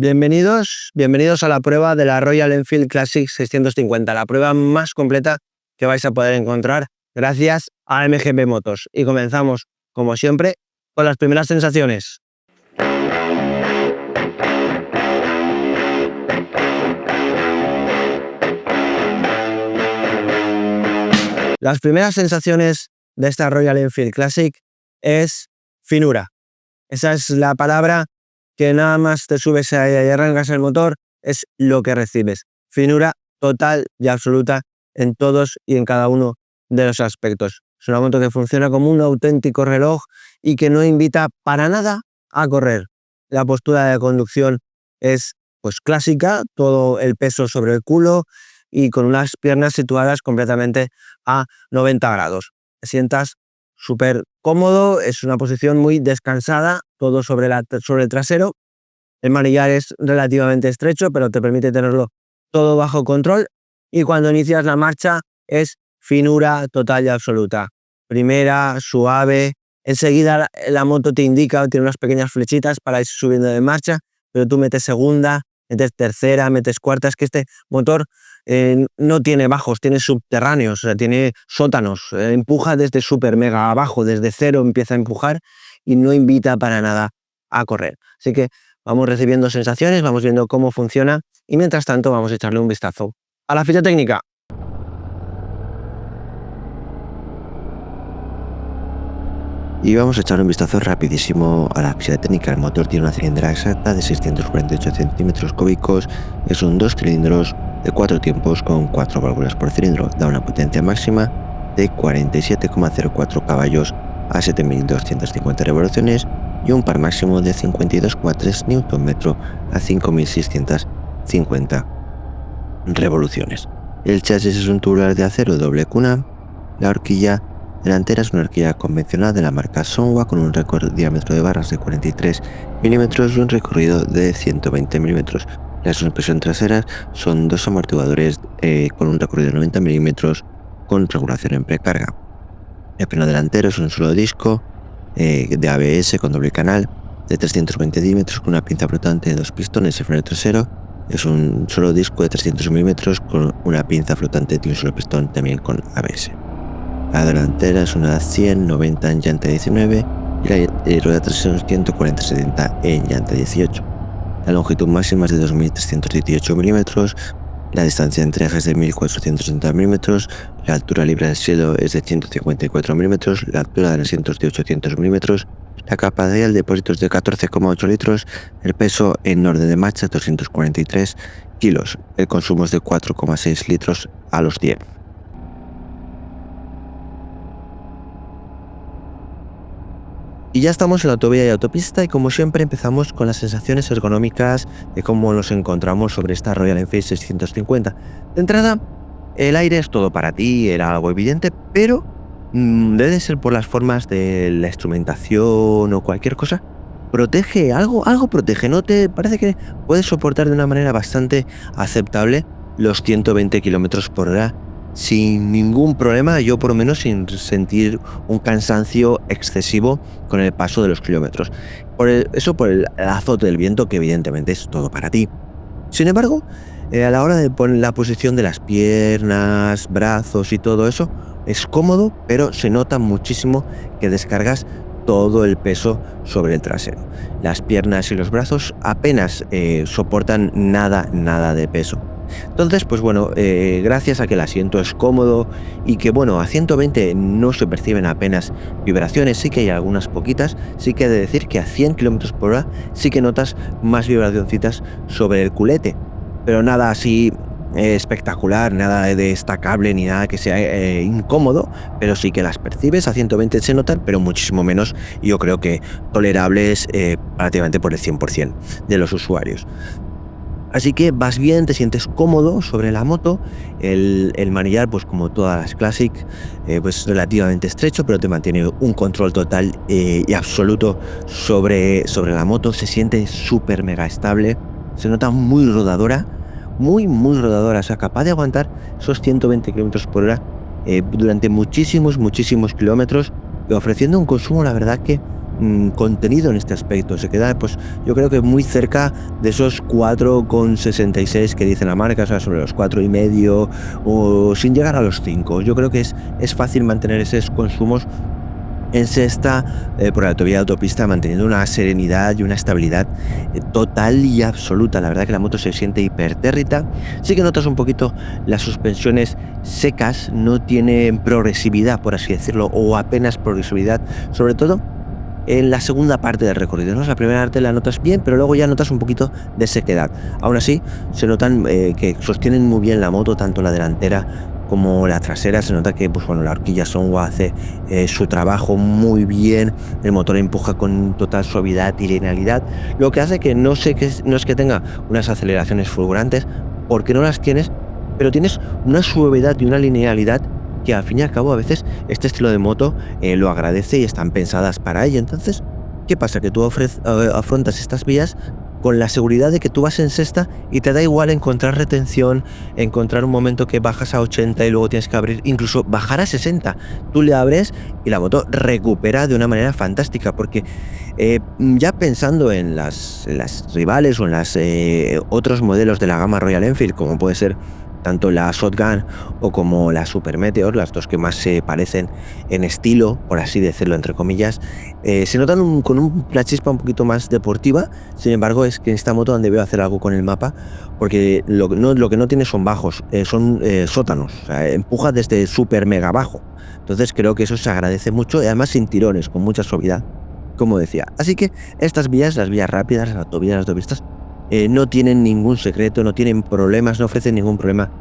Bienvenidos a la prueba de la Royal Enfield Classic 650, la prueba más completa que vais a poder encontrar gracias a MGP Motos. Y comenzamos, como siempre, con las primeras sensaciones. Las primeras sensaciones de esta Royal Enfield Classic es finura. Esa es la palabra que nada más te subes ahí y arrancas el motor, es lo que recibes. Finura total y absoluta en todos y en cada uno de los aspectos. Es una moto que funciona como un auténtico reloj y que no invita para nada a correr. La postura de conducción es pues clásica, todo el peso sobre el culo y con unas piernas situadas completamente a 90 grados. Te sientas súper cómodo, es una posición muy descansada, todo sobre el trasero. El manillar es relativamente estrecho, pero te permite tenerlo todo bajo control. Y cuando inicias la marcha es finura total y absoluta. Primera, suave. Enseguida la moto te indica, tiene unas pequeñas flechitas para ir subiendo de marcha, pero tú metes segunda, metes tercera, metes cuarta. Es que este motor no tiene bajos, tiene subterráneos, o sea, tiene sótanos. Empuja desde súper mega abajo, desde cero empieza a empujar y no invita para nada a correr. Así que vamos recibiendo sensaciones, vamos viendo cómo funciona y mientras tanto vamos a echarle un vistazo a la ficha técnica. Y vamos a echar un vistazo rapidísimo a la ficha técnica. El motor tiene una cilindrada exacta de 648 centímetros cúbicos, es un 2 cilindros de 4 tiempos con 4 válvulas por cilindro, da una potencia máxima de 47,04 caballos a 7.250 revoluciones y un par máximo de 52,3 Nm a 5.650 revoluciones. El chasis es un tubular de acero doble cuna. La horquilla delantera es una horquilla convencional de la marca Sonwa con un diámetro de barras de 43 milímetros y un recorrido de 120 milímetros. La suspensión trasera son dos amortiguadores con un recorrido de 90 milímetros con regulación en precarga. El freno delantero es un solo disco de ABS con doble canal de 320 milímetros con una pinza flotante de 2 pistones. El freno trasero es un solo disco de 300 milímetros con una pinza flotante de un solo pistón también con ABS. La delantera es una 100-90 en llanta 19 y la rueda trasera es 140-70 en llanta 18. La longitud máxima es de 2.318 milímetros, la distancia entre ejes de 1.460 milímetros, la altura libre del cielo es de 154 milímetros, la altura del asiento es de 800 milímetros, la capacidad del depósito es de 14,8 litros, el peso en orden de marcha es 243 kilos, el consumo es de 4,6 litros a los 10. Y ya estamos en la autovía y autopista y como siempre empezamos con las sensaciones ergonómicas de cómo nos encontramos sobre esta Royal Enfield 650. De entrada, el aire es todo para ti, era algo evidente, pero debe ser por las formas de la instrumentación o cualquier cosa. Protege, algo protege, ¿no te parece que puedes soportar de una manera bastante aceptable los 120 km por hora? Sin ningún problema, yo por lo menos sin sentir un cansancio excesivo con el paso de los kilómetros. Por el azote del viento, que evidentemente es todo para ti. Sin embargo, a la hora de poner la posición de las piernas, brazos y todo eso, es cómodo, pero se nota muchísimo que descargas todo el peso sobre el trasero. Las piernas y los brazos apenas soportan nada de peso. Entonces, pues bueno, gracias a que el asiento es cómodo y que bueno, a 120 no se perciben apenas vibraciones, sí que hay algunas poquitas, sí que he de decir que a 100 km por hora sí que notas más vibracioncitas sobre el culete, pero nada así espectacular, nada de destacable ni nada que sea incómodo, pero sí que las percibes. A 120 se notan, pero muchísimo menos, yo creo que tolerables prácticamente por el 100% de los usuarios. Así que vas bien, te sientes cómodo sobre la moto. El manillar, pues como todas las Classic, pues relativamente estrecho, pero te mantiene un control total y absoluto sobre la moto. Se siente súper mega estable, se nota muy rodadora, muy rodadora, o sea, capaz de aguantar esos 120 km por hora durante muchísimos kilómetros, ofreciendo un consumo, la verdad que contenido en este aspecto. Se queda, pues yo creo que muy cerca de esos 4,66 que dice la marca, o sea, sobre los 4,5 o sin llegar a los 5. Yo creo que es fácil mantener esos consumos en sexta por la autovía de autopista, manteniendo una serenidad y una estabilidad total y absoluta. La verdad que la moto se siente hipertérrita. Sí que notas un poquito las suspensiones secas, no tienen progresividad, por así decirlo, o apenas progresividad, sobre todo en la segunda parte del recorrido, ¿no? La primera parte la notas bien, pero luego ya notas un poquito de sequedad. Aún así, se notan que sostienen muy bien la moto, tanto la delantera como la trasera. Se nota que pues, bueno, la horquilla Songhua hace su trabajo muy bien, el motor empuja con total suavidad y linealidad, lo que hace que no es que tenga unas aceleraciones fulgurantes, porque no las tienes, pero tienes una suavidad y una linealidad que al fin y al cabo a veces este estilo de moto lo agradece y están pensadas para ello. Entonces, ¿qué pasa? Que tú afrontas estas vías con la seguridad de que tú vas en sexta y te da igual encontrar retención, encontrar un momento que bajas a 80 y luego tienes que abrir, incluso bajar a 60. Tú le abres y la moto recupera de una manera fantástica, porque ya pensando en las rivales o en las otros modelos de la gama Royal Enfield, como puede ser tanto la Shotgun o como la Super Meteor, las dos que más se parecen en estilo, por así decirlo, entre comillas, se notan con una chispa un poquito más deportiva. Sin embargo, es que en esta moto han debido hacer algo con el mapa, porque lo que no tiene son bajos, son sótanos, o sea, empuja desde súper mega bajo. Entonces creo que eso se agradece mucho y además sin tirones, con mucha suavidad, como decía. Así que estas vías, las vías rápidas, las autovías, las autopistas, no tienen ningún secreto, no tienen problemas, no ofrecen ningún problema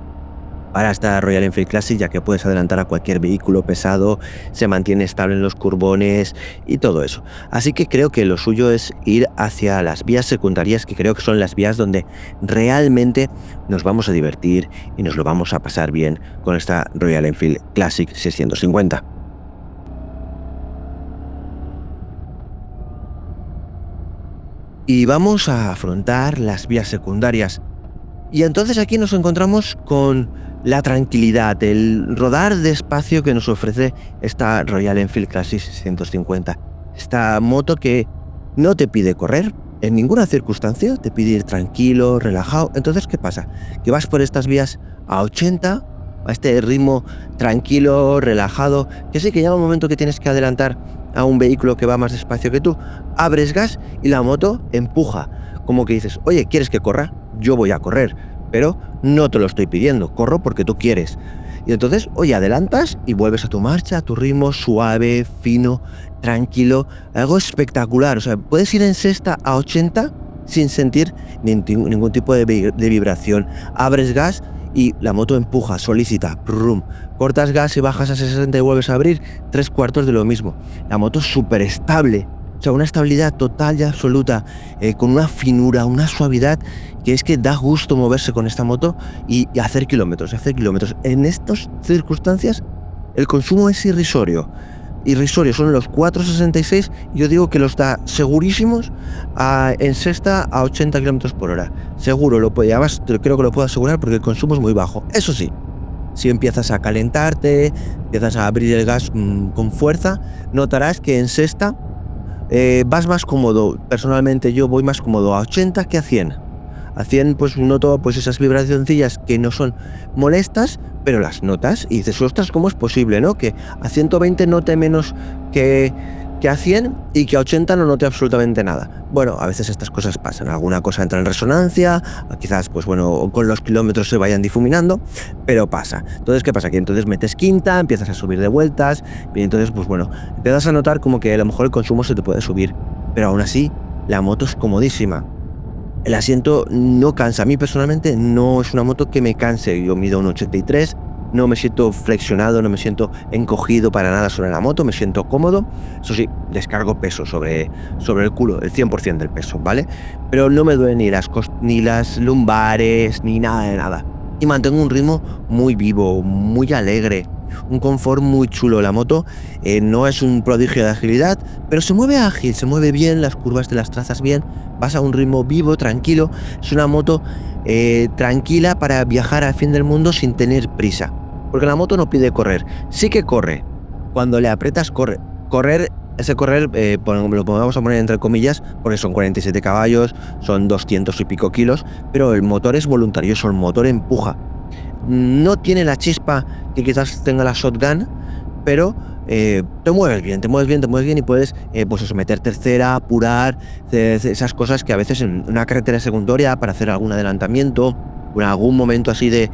para esta Royal Enfield Classic, ya que puedes adelantar a cualquier vehículo pesado, se mantiene estable en los curbones y todo eso. Así que creo que lo suyo es ir hacia las vías secundarias, que creo que son las vías donde realmente nos vamos a divertir y nos lo vamos a pasar bien con esta Royal Enfield Classic 650. Y vamos a afrontar las vías secundarias. Y entonces aquí nos encontramos con la tranquilidad, el rodar despacio que nos ofrece esta Royal Enfield Classic 650. Esta moto que no te pide correr en ninguna circunstancia, te pide ir tranquilo, relajado. Entonces, ¿qué pasa? Que vas por estas vías a 80, a este ritmo tranquilo, relajado, que sí que llega un momento que tienes que adelantar a un vehículo que va más despacio que tú, abres gas y la moto empuja, como que dices, oye, ¿quieres que corra? Yo voy a correr, pero no te lo estoy pidiendo, corro porque tú quieres. Y entonces, oye, adelantas y vuelves a tu marcha, a tu ritmo suave, fino, tranquilo, algo espectacular. O sea, puedes ir en sexta a 80 sin sentir ningún tipo de vibración. Abres gas y la moto empuja, solicita, brum. Cortas gas y bajas a 60 y vuelves a abrir, 3/4 de lo mismo. La moto es súper estable, o sea, una estabilidad total y absoluta, con una finura, una suavidad, que es que da gusto moverse con esta moto y hacer kilómetros. En estas circunstancias, el consumo es irrisorio. Son los 4,66 y yo digo que los da segurísimos en sexta a 80 km por hora. Seguro, además creo que lo puedo asegurar porque el consumo es muy bajo. Eso sí, si empiezas a calentarte, empiezas a abrir el gas con fuerza, notarás que en sexta vas más cómodo. Personalmente yo voy más cómodo a 80 que a 100. A 100 pues noto pues esas vibracioncillas que no son molestas, pero las notas y dices, ostras, ¿cómo es posible, no? Que a 120 note menos que a 100 y que a 80 no note absolutamente nada. Bueno, a veces estas cosas pasan, alguna cosa entra en resonancia, quizás pues bueno, con los kilómetros se vayan difuminando, pero pasa. Entonces, ¿qué pasa? Que entonces metes quinta, empiezas a subir de vueltas y entonces pues bueno, empiezas a notar como que a lo mejor el consumo se te puede subir, pero aún así la moto es comodísima. El asiento no cansa. A mí personalmente no es una moto que me canse. Yo mido un 83, no me siento flexionado, no me siento encogido para nada sobre la moto, me siento cómodo. Eso sí, descargo peso sobre el culo, el 100% del peso, ¿vale? Pero no me duelen ni las lumbares, ni nada de nada. Y mantengo un ritmo muy vivo, muy alegre, un confort muy chulo. La moto no es un prodigio de agilidad, pero se mueve ágil, se mueve bien, las curvas te las trazas bien, vas a un ritmo vivo, tranquilo. Es una moto tranquila para viajar al fin del mundo sin tener prisa, porque la moto no pide correr. Sí que corre, cuando le aprietas corre. Correr ese correr lo podemos poner entre comillas porque son 47 caballos, son 200 y pico kilos, pero el motor es voluntarioso, el motor empuja. No tiene la chispa que quizás tenga la shotgun, pero te mueves bien y puedes pues eso, meter tercera, apurar, esas cosas que a veces en una carretera secundaria para hacer algún adelantamiento o en algún momento así de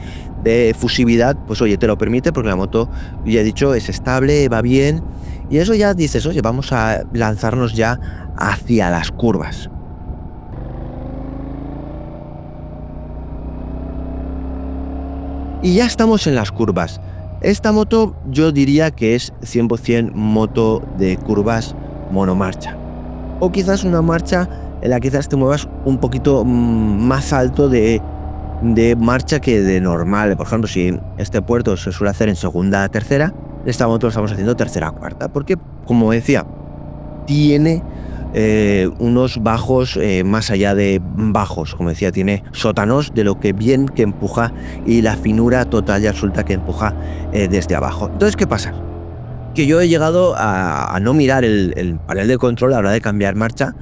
fusividad, pues oye, te lo permite porque la moto, ya he dicho, es estable, va bien y eso ya dices, oye, vamos a lanzarnos ya hacia las curvas. Y ya estamos en las curvas. Esta moto yo diría que es 100% moto de curvas monomarcha. O quizás una marcha en la que quizás te muevas un poquito más alto de marcha que de normal. Por ejemplo, si este puerto se suele hacer en segunda, tercera, esta moto lo estamos haciendo tercera, cuarta. Porque, como decía, tiene unos bajos más allá de bajos, como decía, tiene sótanos de lo que bien que empuja y la finura total y absoluta que empuja desde abajo. Entonces, ¿qué pasa? Que yo he llegado a no mirar el panel de control a la hora de cambiar marcha,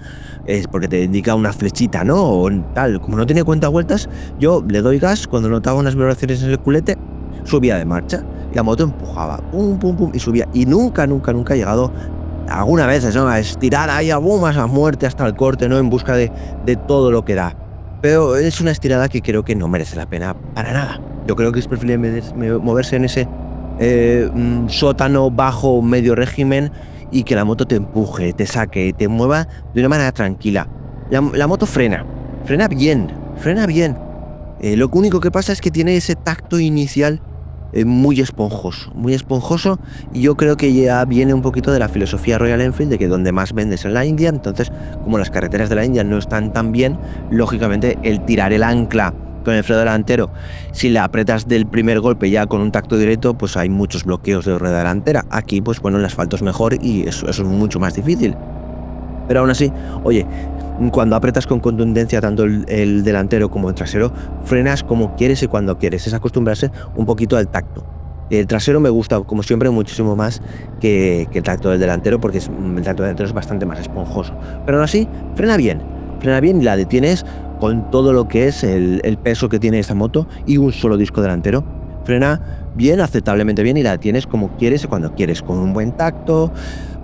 es porque te indica una flechita, ¿no? O tal, como no tiene cuenta vueltas, yo le doy gas, cuando notaba unas vibraciones en el culete, subía de marcha y la moto empujaba, pum, pum, pum, y subía. Y nunca he llegado algunas veces, ¿no?, a estirar ahí a bombas a muerte hasta el corte, ¿no?, en busca de todo lo que da. Pero es una estirada que creo que no merece la pena para nada. Yo creo que es preferible moverse en ese sótano bajo medio régimen y que la moto te empuje, te saque, te mueva de una manera tranquila. La moto frena bien. Lo único que pasa es que tiene ese tacto inicial muy esponjoso, y yo creo que ya viene un poquito de la filosofía Royal Enfield de que donde más vendes en la India, entonces como las carreteras de la India no están tan bien, lógicamente el tirar el ancla con el freno delantero, si la apretas del primer golpe ya con un tacto directo, pues hay muchos bloqueos de rueda delantera. Aquí pues bueno, el asfalto es mejor y eso es mucho más difícil. Pero aún así, oye, cuando apretas con contundencia tanto el delantero como el trasero, frenas como quieres y cuando quieres. Es acostumbrarse un poquito al tacto. El trasero me gusta, como siempre, muchísimo más que el tacto del delantero, porque el tacto delantero es bastante más esponjoso. Pero aún así, frena bien y la detienes con todo lo que es el peso que tiene esta moto y un solo disco delantero. Frena bien, aceptablemente bien, y la detienes como quieres y cuando quieres, con un buen tacto.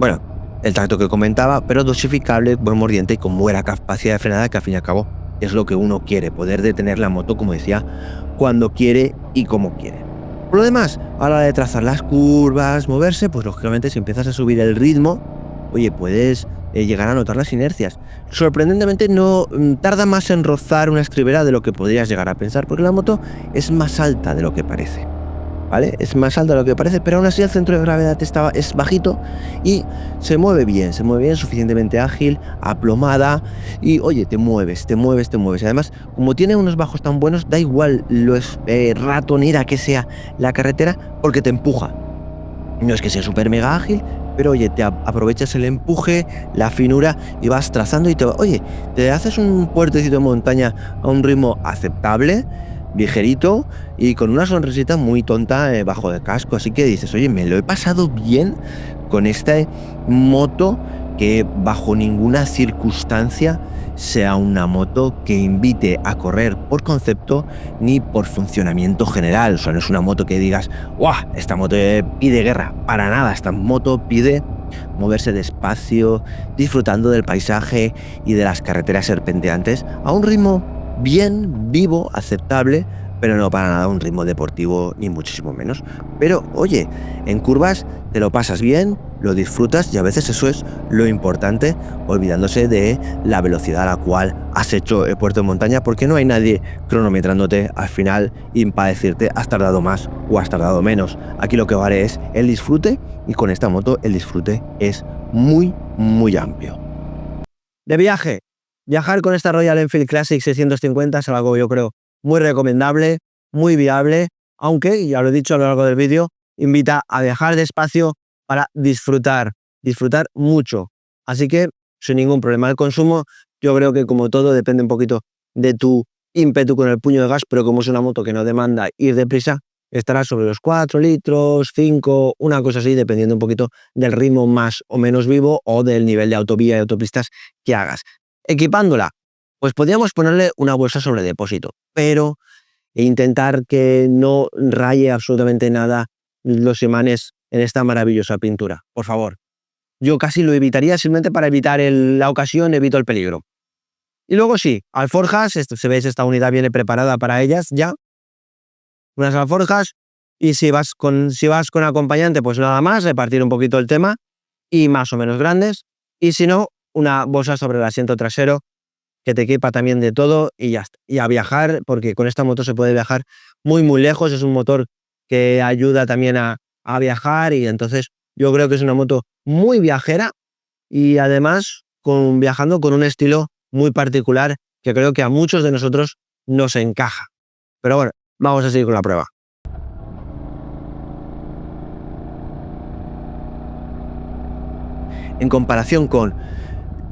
Bueno, el tacto que comentaba, pero dosificable, buen mordiente y con buena capacidad de frenada, que al fin y al cabo es lo que uno quiere, poder detener la moto, como decía, cuando quiere y como quiere. Por lo demás, a la hora de trazar las curvas, moverse, pues lógicamente si empiezas a subir el ritmo, oye, puedes llegar a notar las inercias. Sorprendentemente no tarda más en rozar una estribera de lo que podrías llegar a pensar, porque la moto es más alta de lo que parece. ¿Vale? Es más alta de lo que parece, pero aún así el centro de gravedad es bajito y se mueve bien, suficientemente ágil, aplomada y oye, te mueves. Y además, como tiene unos bajos tan buenos, da igual lo ratonera que sea la carretera porque te empuja. No es que sea súper mega ágil, pero oye, te aprovechas el empuje, la finura y vas trazando y te haces un puertecito de montaña a un ritmo aceptable, ligerito y con una sonrisita muy tonta bajo de casco. Así que dices, oye, me lo he pasado bien con esta moto, que bajo ninguna circunstancia sea una moto que invite a correr por concepto ni por funcionamiento general. O sea, no es una moto que digas, ¡guau! Esta moto pide guerra. Para nada, esta moto pide moverse despacio, disfrutando del paisaje y de las carreteras serpenteantes a un ritmo bien, vivo, aceptable, pero no para nada un ritmo deportivo, ni muchísimo menos. Pero oye, en curvas te lo pasas bien, lo disfrutas y a veces eso es lo importante, olvidándose de la velocidad a la cual has hecho el puerto de montaña, porque no hay nadie cronometrándote al final y para decirte has tardado más o has tardado menos. Aquí lo que vale es el disfrute, y con esta moto el disfrute es muy, muy amplio. De viaje, viajar con esta Royal Enfield Classic 650 es algo, yo creo, muy recomendable, muy viable, aunque, ya lo he dicho a lo largo del vídeo, invita a viajar despacio para disfrutar mucho. Así que, sin ningún problema. El consumo, yo creo que como todo, depende un poquito de tu ímpetu con el puño de gas, pero como es una moto que no demanda ir deprisa, estará sobre los 4 litros, 5, una cosa así, dependiendo un poquito del ritmo más o menos vivo o del nivel de autovía y autopistas que hagas. Equipándola, pues podríamos ponerle una bolsa sobre depósito, pero intentar que no raye absolutamente nada los imanes en esta maravillosa pintura, por favor. Yo casi lo evitaría simplemente para evitar la ocasión, evito el peligro. Y luego sí, alforjas, se ve esta unidad viene preparada para ellas ya, unas alforjas, y si vas con acompañante, pues nada más, repartir un poquito el tema, y más o menos grandes, y si no, una bolsa sobre el asiento trasero, que te equipa también de todo, y ya está. Y a viajar, porque con esta moto se puede viajar muy muy lejos, es un motor que ayuda también a viajar, y entonces yo creo que es una moto muy viajera, y además viajando con un estilo muy particular, que creo que a muchos de nosotros nos encaja. Pero bueno, vamos a seguir con la prueba. En comparación con,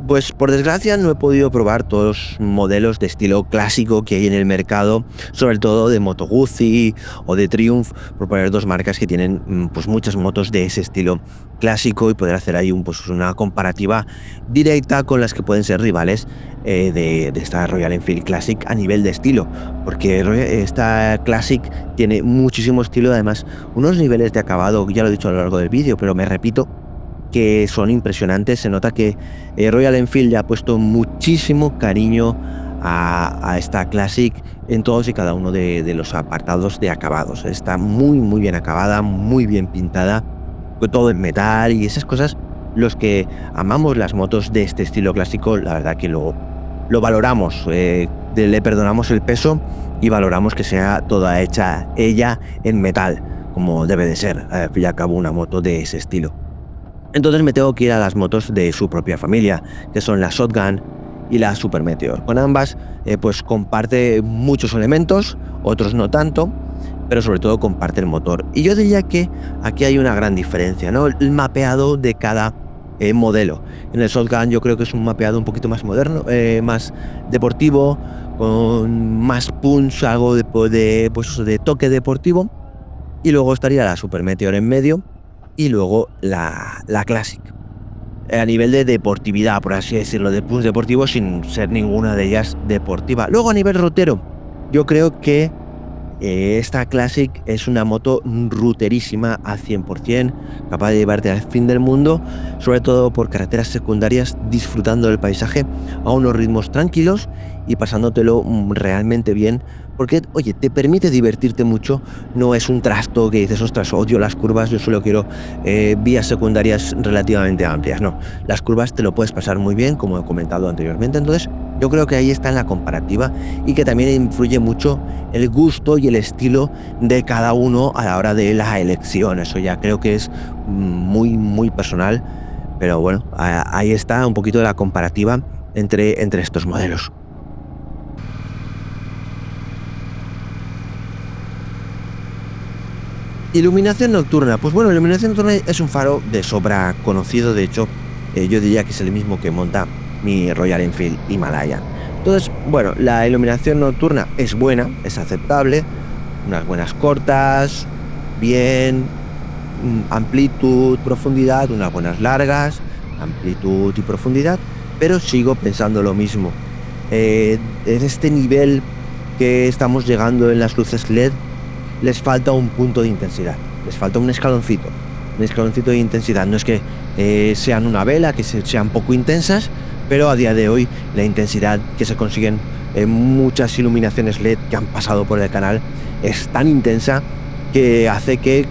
pues por desgracia no he podido probar todos los modelos de estilo clásico que hay en el mercado, sobre todo de Moto Guzzi o de Triumph, por poner dos marcas que tienen pues muchas motos de ese estilo clásico, y poder hacer ahí pues una comparativa directa con las que pueden ser rivales de esta Royal Enfield Classic a nivel de estilo, porque esta Classic tiene muchísimo estilo, además unos niveles de acabado, ya lo he dicho a lo largo del vídeo, pero me repito, que son impresionantes. Se nota que Royal Enfield ya ha puesto muchísimo cariño a esta Classic en todos y cada uno de los apartados de acabados. Está muy muy bien acabada, muy bien pintada, con todo en metal y esas cosas. Los que amamos las motos de este estilo clásico, la verdad que lo valoramos, le perdonamos el peso y valoramos que sea toda hecha ella en metal, como debe de ser, al fin y al cabo una moto de ese estilo. Entonces me tengo que ir a las motos de su propia familia, que son la Shotgun y la Super Meteor. Con ambas pues comparte muchos elementos, otros no tanto, pero sobre todo comparte el motor. Y yo diría que aquí hay una gran diferencia, ¿no? El mapeado de cada modelo. En el Shotgun yo creo que es un mapeado un poquito más moderno, más deportivo, con más punch, algo de toque deportivo. Y luego estaría la Super Meteor en medio, y luego la Classic. A nivel de deportividad, por así decirlo, de puntos deportivos, sin ser ninguna de ellas deportiva. Luego a nivel rutero, yo creo que esta Classic es una moto ruterísima al 100%, capaz de llevarte al fin del mundo, sobre todo por carreteras secundarias, disfrutando del paisaje a unos ritmos tranquilos y pasándotelo realmente bien, porque, oye, te permite divertirte mucho. No es un trasto que dices, ostras, odio las curvas, yo solo quiero vías secundarias relativamente amplias. No, las curvas te lo puedes pasar muy bien, como he comentado anteriormente. Entonces yo creo que ahí está en la comparativa, y que también influye mucho el gusto y el estilo de cada uno a la hora de la elección. Eso ya creo que es muy muy personal, pero bueno, ahí está un poquito de la comparativa entre estos modelos. Iluminación nocturna. Pues bueno, iluminación nocturna es un faro de sobra conocido. De hecho, yo diría que es el mismo que monta mi Royal Enfield Himalayan. Entonces, bueno, la iluminación nocturna es buena, es aceptable, unas buenas cortas, bien, amplitud, profundidad, unas buenas largas, amplitud y profundidad, pero sigo pensando lo mismo. En este nivel que estamos llegando en las luces LED, les falta un punto de intensidad, les falta un escaloncito de intensidad. No es que sean una vela, que sean poco intensas, pero a día de hoy la intensidad que se consiguen en muchas iluminaciones LED que han pasado por el canal es tan intensa que hace que,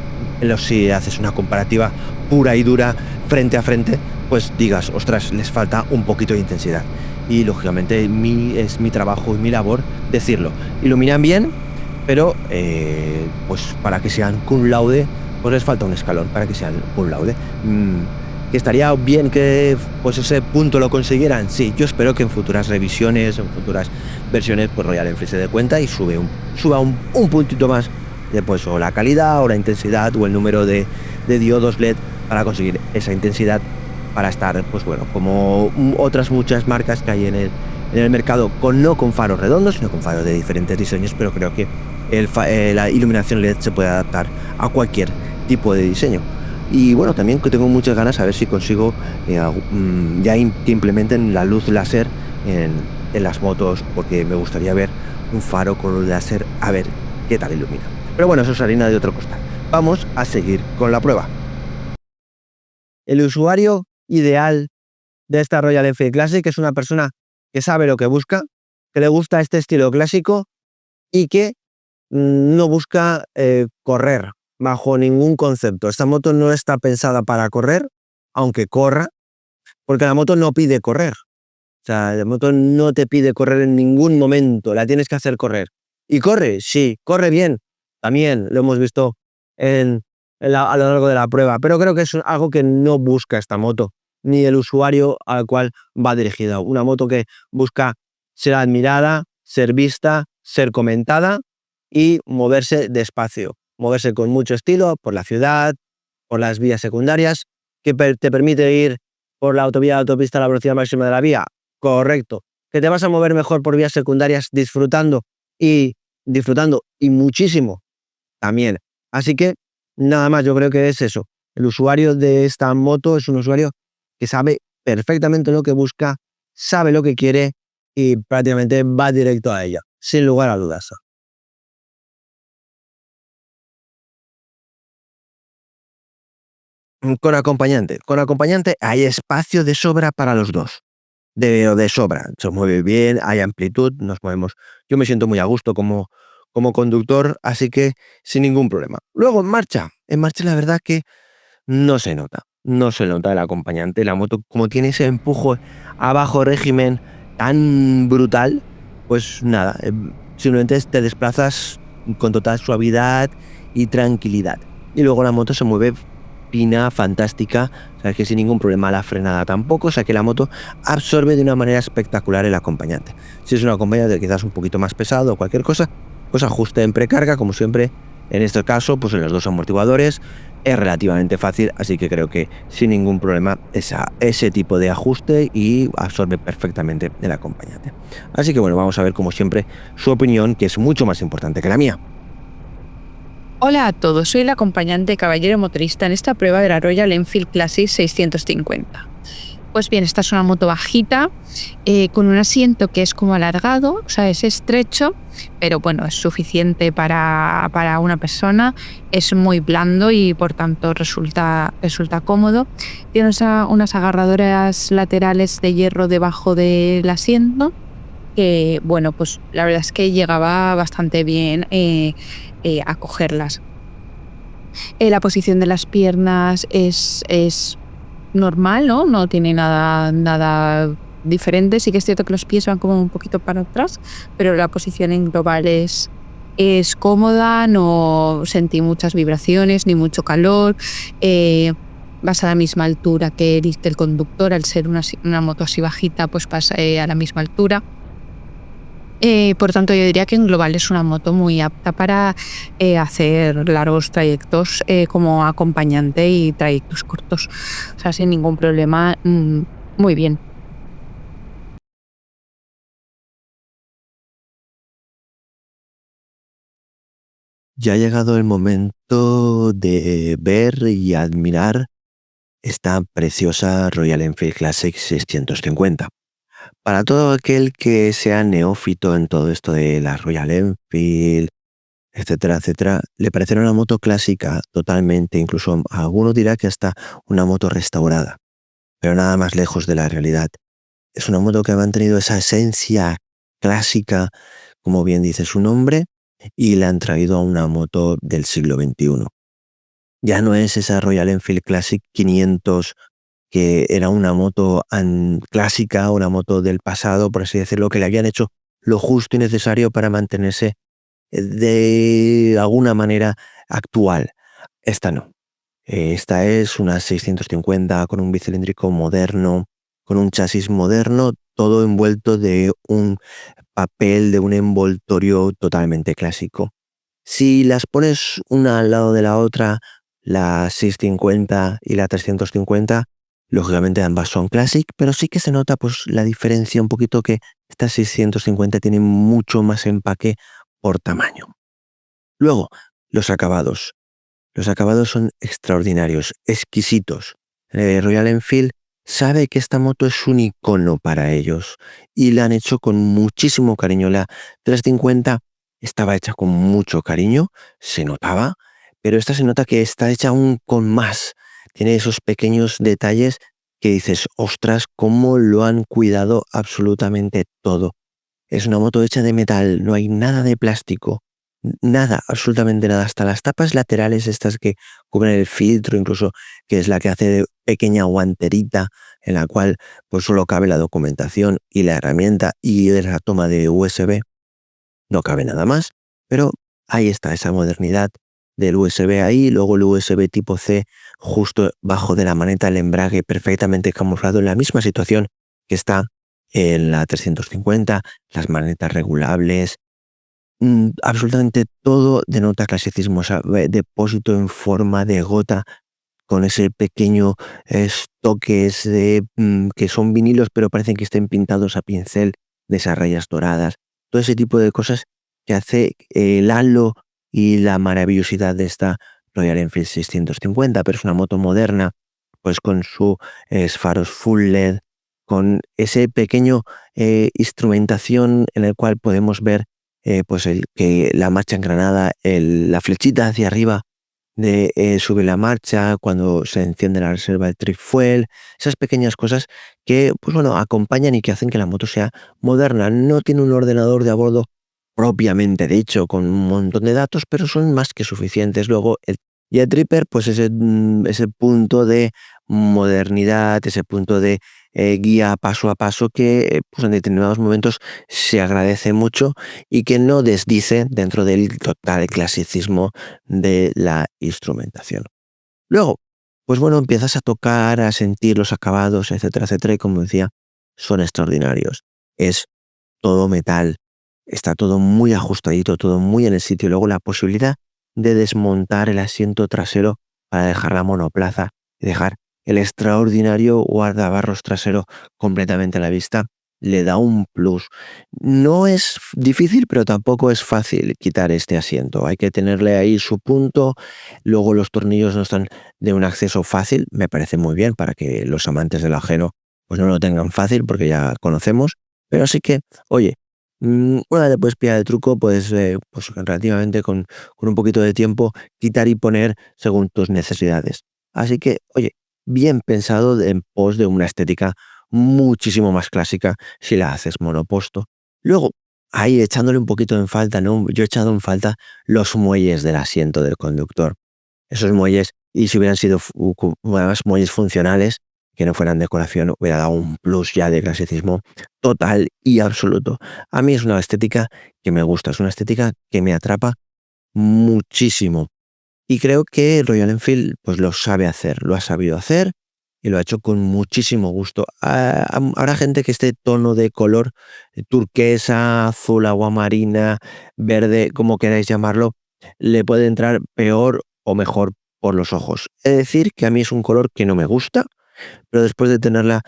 si haces una comparativa pura y dura frente a frente, pues digas, ostras, les falta un poquito de intensidad. Y lógicamente es mi trabajo y mi labor decirlo. Iluminan bien, pero pues para que sean cum laude, pues les falta un escalón para que sean cum laude. ¿Que estaría bien que pues ese punto lo consiguieran? Sí, yo espero que en futuras revisiones, en futuras versiones, pues Royal Enfield se dé cuenta y suba un puntito más de pues o la calidad o la intensidad o el número de diodos LED para conseguir esa intensidad, para estar, pues bueno, como otras muchas marcas que hay en el mercado, no con faros redondos, sino con faros de diferentes diseños, pero creo que la iluminación LED se puede adaptar a cualquier tipo de diseño. Y bueno, también que tengo muchas ganas a ver si consigo que implementen la luz láser en las motos, porque me gustaría ver un faro con luz láser, a ver qué tal ilumina. Pero bueno, eso es harina de otro costal. Vamos a seguir con la prueba. El usuario ideal de esta Royal Enfield Classic es una persona que sabe lo que busca, que le gusta este estilo clásico y que no busca correr bajo ningún concepto. Esta moto no está pensada para correr, aunque corra, porque la moto no pide correr. O sea, la moto no te pide correr en ningún momento, la tienes que hacer correr. ¿Y corre? Sí, corre bien. También lo hemos visto a lo largo de la prueba, pero creo que es algo que no busca esta moto, ni el usuario al cual va dirigida. Una moto que busca ser admirada, ser vista, ser comentada y moverse despacio, moverse con mucho estilo por la ciudad, por las vías secundarias, que te permite ir por la autovía, autopista a la velocidad máxima de la vía. Correcto. Que te vas a mover mejor por vías secundarias disfrutando y muchísimo también. Así que nada más, yo creo que es eso. El usuario de esta moto es un usuario que sabe perfectamente lo que busca, sabe lo que quiere y prácticamente va directo a ella, sin lugar a dudas. Con acompañante hay espacio de sobra para los dos. De sobra, se mueve bien, hay amplitud, nos movemos. Yo me siento muy a gusto como conductor, así que sin ningún problema. Luego en marcha la verdad que no se nota el acompañante. La moto, como tiene ese empuje a bajo régimen tan brutal, pues nada, simplemente te desplazas con total suavidad y tranquilidad. Y luego la moto se mueve fina, fantástica, o sea que sin ningún problema la frenada tampoco, o sea que la moto absorbe de una manera espectacular el acompañante. Si es un acompañante quizás un poquito más pesado o cualquier cosa, pues ajuste en precarga, como siempre. En este caso, pues en los dos amortiguadores es relativamente fácil, así que creo que sin ningún problema ese tipo de ajuste y absorbe perfectamente el acompañante. Así que bueno, vamos a ver como siempre su opinión, que es mucho más importante que la mía. Hola a todos, soy el acompañante caballero motorista en esta prueba de la Royal Enfield Classic 650. Pues bien, esta es una moto bajita, con un asiento que es como alargado, o sea, es estrecho, pero bueno, es suficiente para una persona, es muy blando y por tanto resulta cómodo. Tiene unas agarradoras laterales de hierro debajo del asiento, que bueno, pues la verdad es que llegaba bastante bien a cogerlas. La posición de las piernas es normal, ¿no? No tiene nada diferente. Sí que es cierto que los pies van como un poquito para atrás, pero la posición en global es cómoda, no sentí muchas vibraciones ni mucho calor. Vas a la misma altura que el conductor, al ser una moto así bajita, pues vas a la misma altura. Por tanto, yo diría que en global es una moto muy apta para hacer largos trayectos como acompañante y trayectos cortos. O sea, sin ningún problema, muy bien. Ya ha llegado el momento de ver y admirar esta preciosa Royal Enfield Classic 650. Para todo aquel que sea neófito en todo esto de la Royal Enfield, etcétera, etcétera, le parecerá una moto clásica totalmente, incluso alguno dirá que hasta una moto restaurada, pero nada más lejos de la realidad. Es una moto que ha mantenido esa esencia clásica, como bien dice su nombre, y la han traído a una moto del siglo XXI. Ya no es esa Royal Enfield Classic 500 que era una moto clásica, una moto del pasado, por así decirlo, que le habían hecho lo justo y necesario para mantenerse de alguna manera actual. Esta no. Esta es una 650 con un bicilíndrico moderno, con un chasis moderno, todo envuelto de un papel, de un envoltorio totalmente clásico. Si las pones una al lado de la otra, la 650 y la 350, lógicamente ambas son Classic, pero sí que se nota pues la diferencia un poquito, que esta 650 tiene mucho más empaque por tamaño. Luego, los acabados. Los acabados son extraordinarios, exquisitos. Royal Enfield sabe que esta moto es un icono para ellos y la han hecho con muchísimo cariño. La 350 estaba hecha con mucho cariño, se notaba, pero esta se nota que está hecha aún con más. Tiene esos pequeños detalles que dices, ostras, cómo lo han cuidado absolutamente todo. Es una moto hecha de metal, no hay nada de plástico. Nada, absolutamente nada. Hasta las tapas laterales estas que cubren el filtro, incluso que es la que hace de pequeña guanterita en la cual pues solo cabe la documentación y la herramienta y la toma de USB. No cabe nada más, pero ahí está esa modernidad del USB ahí, luego el USB tipo C justo bajo de la maneta, el embrague perfectamente camuflado en la misma situación que está en la 350, las manetas regulables. Absolutamente todo denota clasicismo, o sea, depósito en forma de gota con ese pequeño toques que son vinilos pero parecen que estén pintados a pincel de esas rayas doradas. Todo ese tipo de cosas que hace el halo y la maravillosidad de esta Royal Enfield 650, pero es una moto moderna, pues con sus faros full LED, con ese pequeño instrumentación en el cual podemos ver pues que la marcha engranada, la flechita hacia arriba de sube la marcha, cuando se enciende la reserva del trip fuel, esas pequeñas cosas que pues bueno, acompañan y que hacen que la moto sea moderna. No tiene un ordenador de a bordo propiamente dicho, con un montón de datos, pero son más que suficientes. Luego, el Tripper, pues ese punto de modernidad, ese punto de guía paso a paso que pues en determinados momentos se agradece mucho y que no desdice dentro del total clasicismo de la instrumentación. Luego, pues bueno, empiezas a tocar, a sentir los acabados, etcétera, etcétera, y como decía, son extraordinarios. Es todo metal, está todo muy ajustadito, todo muy en el sitio. Luego la posibilidad de desmontar el asiento trasero para dejar la monoplaza y dejar el extraordinario guardabarros trasero completamente a la vista, le da un plus. No es difícil, pero tampoco es fácil quitar este asiento. Hay que tenerle ahí su punto. Luego los tornillos no están de un acceso fácil. Me parece muy bien para que los amantes del ajeno pues no lo tengan fácil porque ya conocemos. Pero sí que, oye, una vez después pillar el truco, pues relativamente con un poquito de tiempo, quitar y poner según tus necesidades. Así que, oye, bien pensado en pos de una estética muchísimo más clásica si la haces monoposto. Luego, ahí echándole un poquito en falta, ¿no? Yo he echado en falta los muelles del asiento del conductor. Esos muelles, y si hubieran sido además muelles funcionales, que no fueran decoración, hubiera dado un plus ya de clasicismo total y absoluto. A mí es una estética que me gusta, es una estética que me atrapa muchísimo. Y creo que Royal Enfield pues lo sabe hacer, lo ha sabido hacer y lo ha hecho con muchísimo gusto. Habrá gente que este tono de color turquesa, azul, agua marina, verde, como queráis llamarlo, le puede entrar peor o mejor por los ojos. Es decir, que a mí es un color que no me gusta, pero después de tenerla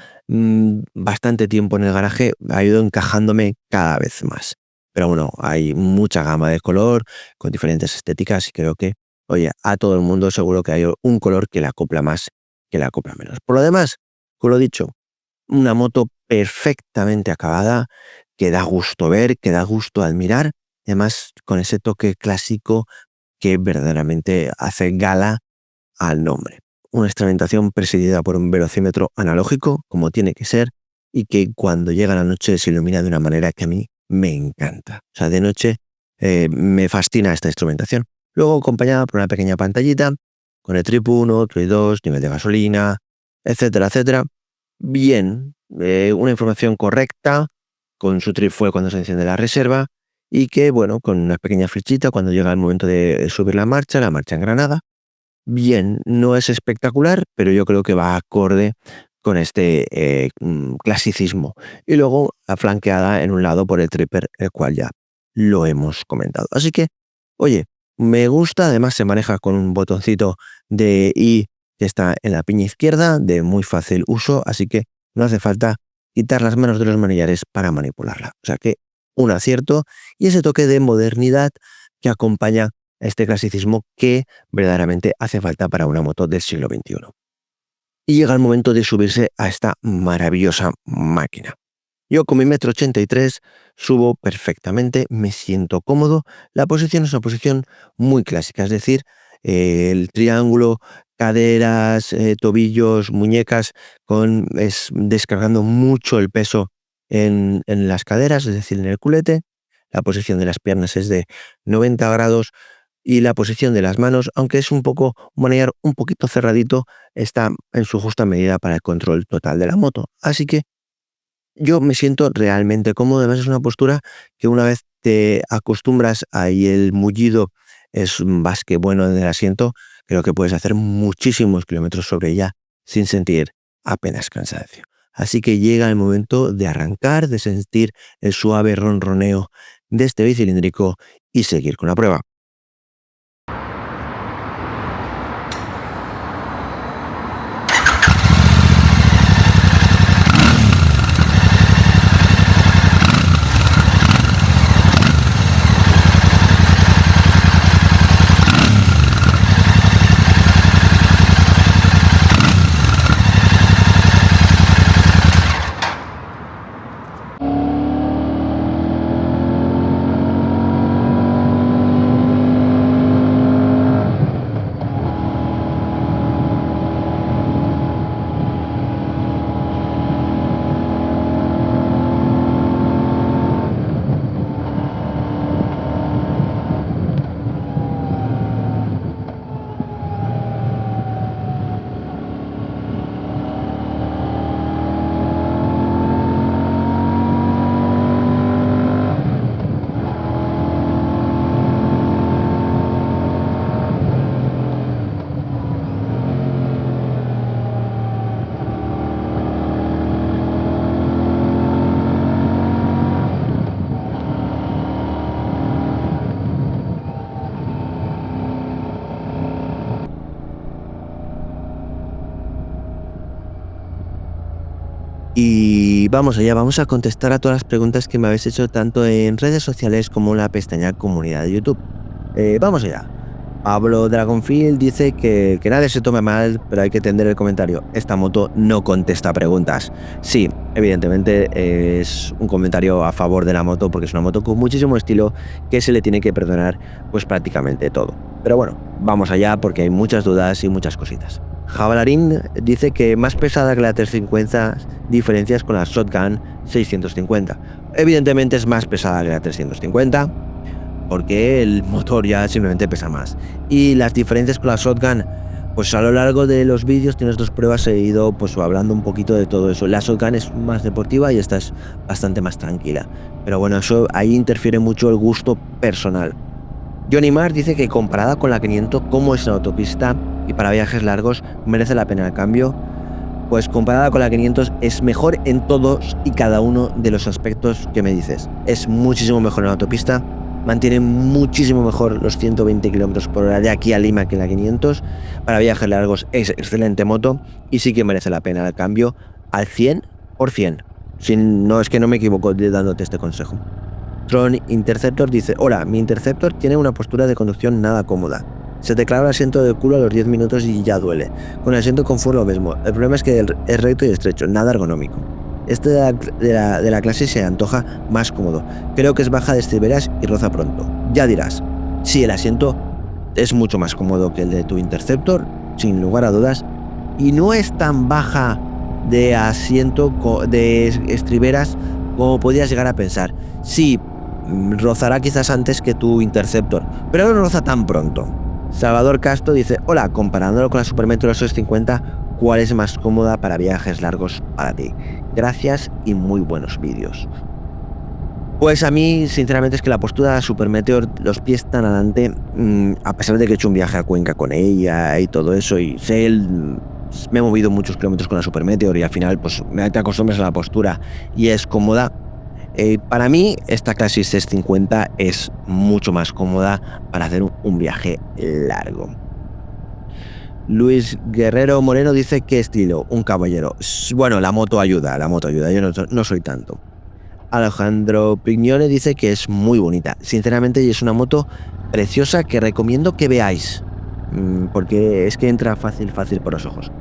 bastante tiempo en el garaje, ha ido encajándome cada vez más. Pero bueno, hay mucha gama de color, con diferentes estéticas y creo que, oye, a todo el mundo seguro que hay un color que le acopla más, que le acopla menos. Por lo demás, como lo he dicho, una moto perfectamente acabada, que da gusto ver, que da gusto admirar, y además con ese toque clásico que verdaderamente hace gala al nombre. Una instrumentación presidida por un velocímetro analógico, como tiene que ser, y que cuando llega la noche se ilumina de una manera que a mí me encanta. O sea, de noche me fascina esta instrumentación. Luego acompañada por una pequeña pantallita, con el trip 1, trip 2, nivel de gasolina, etcétera, etcétera. Bien, una información correcta, con su trip fue cuando se enciende la reserva, y que, bueno, con una pequeña flechita cuando llega el momento de subir la marcha engranada. Bien, no es espectacular, pero yo creo que va acorde con este clasicismo. Y luego flanqueada en un lado por el tripper, el cual ya lo hemos comentado. Así que, oye, me gusta, además se maneja con un botoncito de I que está en la piña izquierda, de muy fácil uso, así que no hace falta quitar las manos de los manillares para manipularla. O sea que un acierto y ese toque de modernidad que acompaña este clasicismo que verdaderamente hace falta para una moto del siglo XXI. Y llega el momento de subirse a esta maravillosa máquina. Yo con mi 1,83 m subo perfectamente, me siento cómodo. La posición es una posición muy clásica, es decir, el triángulo, caderas, tobillos, muñecas, descargando mucho el peso en las caderas, es decir, en el culete. La posición de las piernas es de 90 grados y la posición de las manos, aunque es un manillar un poquito cerradito, está en su justa medida para el control total de la moto. Así que yo me siento realmente cómodo. Además es una postura que una vez te acostumbras y el mullido es más que bueno en el asiento, creo que puedes hacer muchísimos kilómetros sobre ella sin sentir apenas cansancio. Así que llega el momento de arrancar, de sentir el suave ronroneo de este bicilíndrico y seguir con la prueba. Y vamos allá, vamos a contestar a todas las preguntas que me habéis hecho tanto en redes sociales como en la pestaña comunidad de YouTube. Vamos allá. Pablo Dragonfield dice que nadie se tome mal, pero hay que entender el comentario. Esta moto no contesta preguntas. Sí, evidentemente es un comentario a favor de la moto porque es una moto con muchísimo estilo que se le tiene que perdonar pues prácticamente todo. Pero bueno, vamos allá porque hay muchas dudas y muchas cositas. Javalarín dice que más pesada que la 350, diferencias con la Shotgun 650. Evidentemente es más pesada que la 350 porque el motor ya simplemente pesa más. Y las diferencias con la Shotgun, pues a lo largo de los vídeos, tienes dos pruebas, he ido pues hablando un poquito de todo eso. La Shotgun es más deportiva y esta es bastante más tranquila. Pero bueno, eso ahí interfiere mucho el gusto personal. Johnny Marr dice que comparada con la 500, como es en autopista y para viajes largos, merece la pena el cambio. Pues comparada con la 500 es mejor en todos y cada uno de los aspectos que me dices. Es muchísimo mejor en la autopista, mantiene muchísimo mejor los 120 km/h de aquí a Lima que la 500. Para viajes largos es excelente moto y sí que merece la pena el cambio al 100%. No es que no me equivoco dándote este consejo. Tron Interceptor dice: hola, mi Interceptor tiene una postura de conducción nada cómoda. Se te clava el asiento de culo a los 10 minutos y ya duele. Con el asiento confort lo mismo. El problema es que es recto y estrecho, nada ergonómico. Este de la clase se antoja más cómodo. Creo que es baja de estriberas y roza pronto. Ya dirás, sí, el asiento es mucho más cómodo que el de tu Interceptor, sin lugar a dudas, y no es tan baja de asiento de estriberas como podías llegar a pensar. Sí, rozará quizás antes que tu Interceptor, pero no roza tan pronto. Salvador Castro dice: hola, comparándolo con la Super Meteor 650, ¿cuál es más cómoda para viajes largos para ti? Gracias y muy buenos vídeos. Pues a mí, sinceramente, es que la postura de la Super Meteor, los pies tan adelante, a pesar de que he hecho un viaje a Cuenca con ella y todo eso, y me he movido muchos kilómetros con la Super Meteor y al final pues te acostumbras a la postura y es cómoda. Para mí esta Classic 650 es mucho más cómoda para hacer un viaje largo. Luis Guerrero Moreno dice: ¿qué estilo? Un caballero. Bueno, la moto ayuda, yo no soy tanto. Alejandro Pignone dice que es muy bonita, sinceramente, y es una moto preciosa que recomiendo que veáis, porque es que entra fácil por los ojos.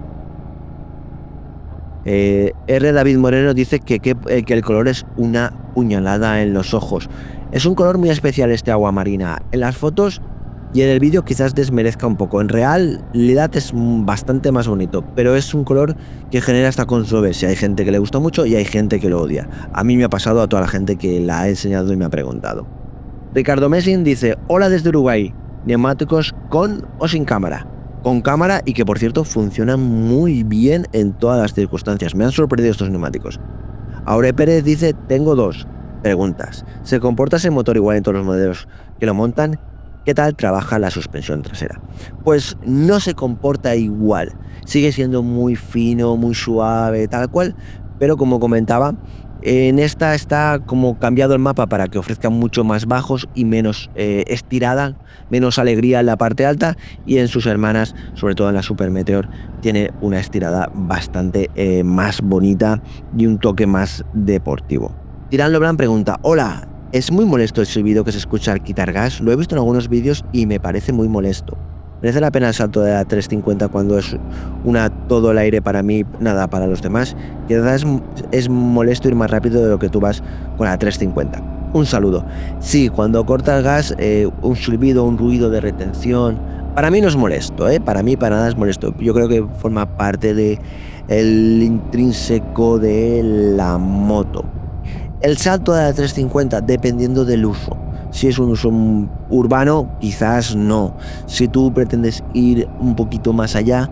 R. David Moreno dice que el color es una puñalada en los ojos. Es un color muy especial este agua marina. En las fotos y en el vídeo quizás desmerezca un poco. En realidad es bastante más bonito, pero es un color que genera esta controversia. Hay gente que le gusta mucho y hay gente que lo odia. A mí me ha pasado, a toda la gente que la ha enseñado y me ha preguntado. Ricardo Messing dice: hola desde Uruguay, neumáticos con o sin cámara. Con cámara, y que por cierto funcionan muy bien en todas las circunstancias. Me han sorprendido estos neumáticos. Aure Pérez dice: tengo dos preguntas. ¿Se comporta ese motor igual en todos los modelos que lo montan? ¿Qué tal trabaja la suspensión trasera? Pues no se comporta igual. Sigue siendo muy fino, muy suave, tal cual. Pero como comentaba, en esta está como cambiado el mapa para que ofrezca mucho más bajos y menos estirada, menos alegría en la parte alta, y en sus hermanas, sobre todo en la Super Meteor, tiene una estirada bastante más bonita y un toque más deportivo. Tirán Lobran pregunta: hola, ¿es muy molesto el silbido que se escucha al quitar gas? Lo he visto en algunos vídeos y me parece muy molesto. ¿Merece la pena el salto de la 350 cuando es todo el aire para mí, nada para los demás? Quizás es molesto ir más rápido de lo que tú vas con la 350. Un saludo. Sí, cuando corta el gas, un silbido, un ruido de retención, para mí no es molesto, para mí para nada es molesto. Yo creo que forma parte del intrínseco de la moto. El salto de la 350, dependiendo del uso. Si es un uso urbano, quizás no. Si tú pretendes ir un poquito más allá,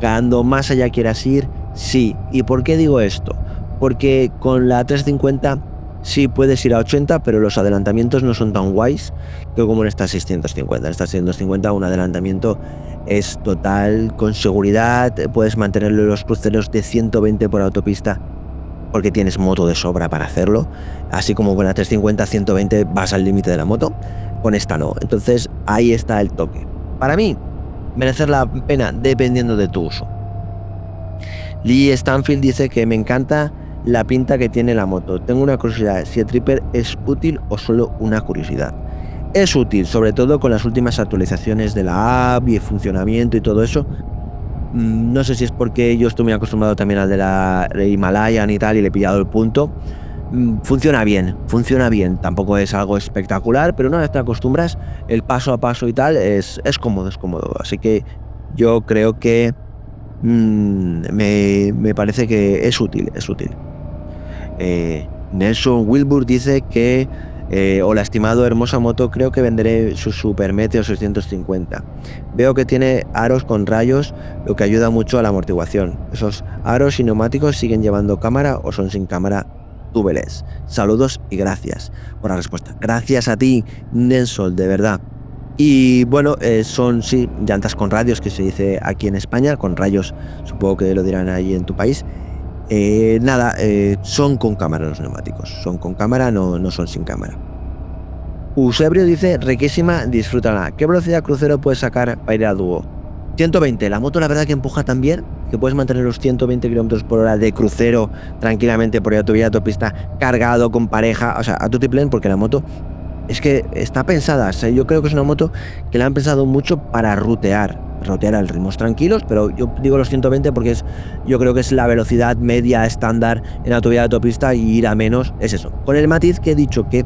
cuando más allá quieras ir, sí. ¿Y por qué digo esto? Porque con la 350 sí puedes ir a 80, pero los adelantamientos no son tan guays que como en esta 650. En esta 650 un adelantamiento es total, con seguridad. Puedes mantenerlo en los cruceros de 120 por autopista, porque tienes moto de sobra para hacerlo, así como con la 350 120 vas al límite de la moto, con esta no. Entonces ahí está el toque. Para mí, merecer la pena dependiendo de tu uso. Lee Stanfield dice que me encanta la pinta que tiene la moto. Tengo una curiosidad, si el Tripper es útil o solo una curiosidad. Es útil, sobre todo con las últimas actualizaciones de la app y el funcionamiento y todo eso. No sé si es porque yo estoy muy acostumbrado también al de la Himalayan y tal, y le he pillado el punto. Funciona bien, tampoco es algo espectacular, pero una vez te acostumbras, el paso a paso y tal es cómodo, así que yo creo que me parece que es útil. Nelson Wilbur dice que hola estimado, hermosa moto, creo que venderé su Super Meteor 650. Veo que tiene aros con rayos, lo que ayuda mucho a la amortiguación. ¿Esos aros y neumáticos siguen llevando cámara o son sin cámara? Túbeles. Saludos y gracias por la respuesta. Gracias a ti, Nelson, de verdad. Y bueno, son sí llantas con radios, que se dice aquí en España, con rayos, supongo que lo dirán ahí en tu país. Son con cámara los neumáticos, son con cámara, no son sin cámara. Eusebio dice: riquísima, disfrútala. ¿Qué velocidad crucero puedes sacar para ir a dúo? 120, la moto la verdad que empuja tan bien que puedes mantener los 120 km por hora de crucero tranquilamente por autovía, autopista, cargado con pareja, o sea, a tutiplén, porque la moto es que está pensada, o sea, yo creo que es una moto que la han pensado mucho para rutear a ritmos tranquilos, pero yo digo los 120 porque yo creo que es la velocidad media estándar en autovía de autopista, y ir a menos es eso. Con el matiz que he dicho que,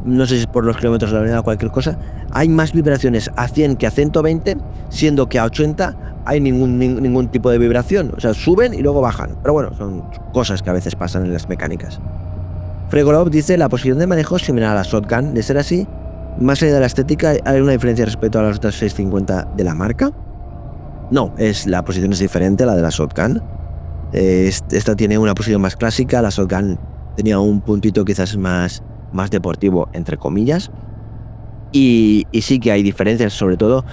no sé si es por los kilómetros de la avenida o cualquier cosa, hay más vibraciones a 100 que a 120, siendo que a 80 hay ningún tipo de vibración, o sea, suben y luego bajan, pero bueno, son cosas que a veces pasan en las mecánicas. Fregolov dice: la posición de manejo es similar a la Shotgun. De ser así, más allá de la estética, ¿hay una diferencia respecto a las otras 650 de la marca? No, la posición es diferente a la de la Shotgun. Esta tiene una posición más clásica, la Shotgun tenía un puntito quizás más deportivo, entre comillas. Y sí que hay diferencias, sobre todo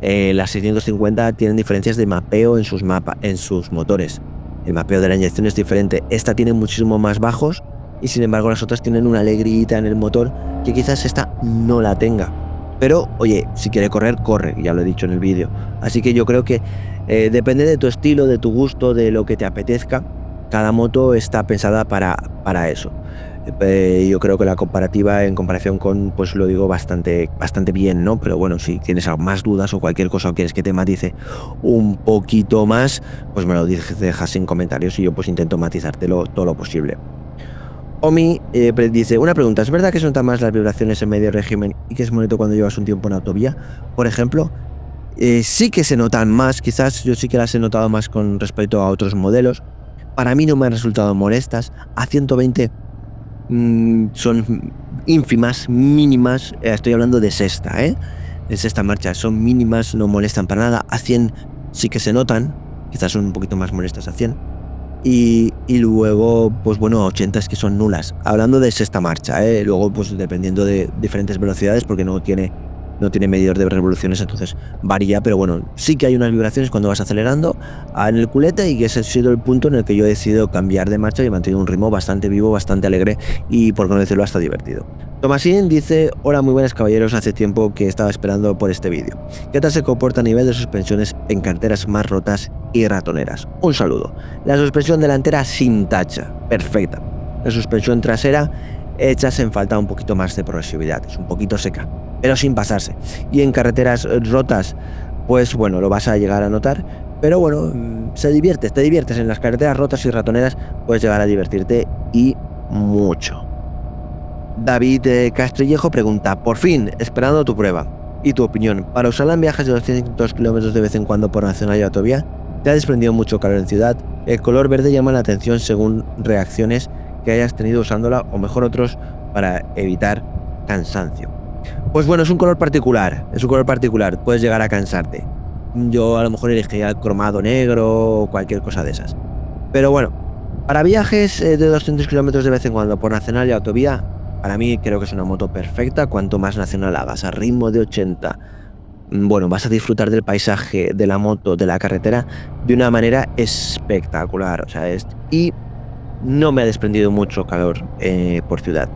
las 650 tienen diferencias de mapeo en sus motores. El mapeo de la inyección es diferente. Esta tiene muchísimo más bajos, y sin embargo las otras tienen una alegrita en el motor que quizás esta no la tenga. Pero oye, si quiere correr, corre, ya lo he dicho en el vídeo. Así que yo creo que depende de tu estilo, de tu gusto, de lo que te apetezca. Cada moto está pensada para eso. Yo creo que la comparativa en comparación con, pues lo digo bastante bien, ¿no? Pero bueno, si tienes más dudas o cualquier cosa o quieres que te matice un poquito más, pues me lo dejas en comentarios y yo pues intento matizártelo todo lo posible. Omi dice, una pregunta, ¿es verdad que se notan más las vibraciones en medio régimen y que es bonito cuando llevas un tiempo en autovía? Por ejemplo, sí que se notan más, quizás yo sí que las he notado más con respecto a otros modelos. Para mí no me han resultado molestas. A 120 son ínfimas, mínimas, estoy hablando de sexta, de sexta marcha, son mínimas, no molestan para nada. A 100 sí que se notan, quizás son un poquito más molestas a 100. Y luego, pues bueno, a 80 es que son nulas. Hablando de sexta marcha, luego pues dependiendo de diferentes velocidades, porque no tiene medidor de revoluciones, entonces varía, pero bueno, sí que hay unas vibraciones cuando vas acelerando en el culete y que ese ha sido el punto en el que yo he decidido cambiar de marcha y he mantenido un ritmo bastante vivo, bastante alegre y, por no decirlo, hasta divertido. Tomasín dice, hola, muy buenas caballeros, hace tiempo que estaba esperando por este vídeo. ¿Qué tal se comporta a nivel de suspensiones en carreteras más rotas y ratoneras? Un saludo. La suspensión delantera sin tacha, perfecta. La suspensión trasera echas en falta un poquito más de progresividad, es un poquito seca, pero sin pasarse. Y en carreteras rotas, pues bueno, lo vas a llegar a notar, pero bueno, te diviertes en las carreteras rotas y ratoneras, puedes llegar a divertirte y mucho. David Castrillejo pregunta, por fin, esperando tu prueba y tu opinión, para usarla en viajes de 200 km de vez en cuando por nacional y autovía, te ha desprendido mucho calor en ciudad, el color verde llama la atención según reacciones que hayas tenido usándola o mejor otros para evitar cansancio. Pues bueno, es un color particular, puedes llegar a cansarte. Yo a lo mejor elegiría el cromado negro o cualquier cosa de esas. Pero bueno, para viajes de 200 km de vez en cuando por nacional y autovía, para mí creo que es una moto perfecta. Cuanto más nacional hagas a ritmo de 80, bueno, vas a disfrutar del paisaje, de la moto, de la carretera de una manera espectacular. O sea, y no me ha desprendido mucho calor por ciudad.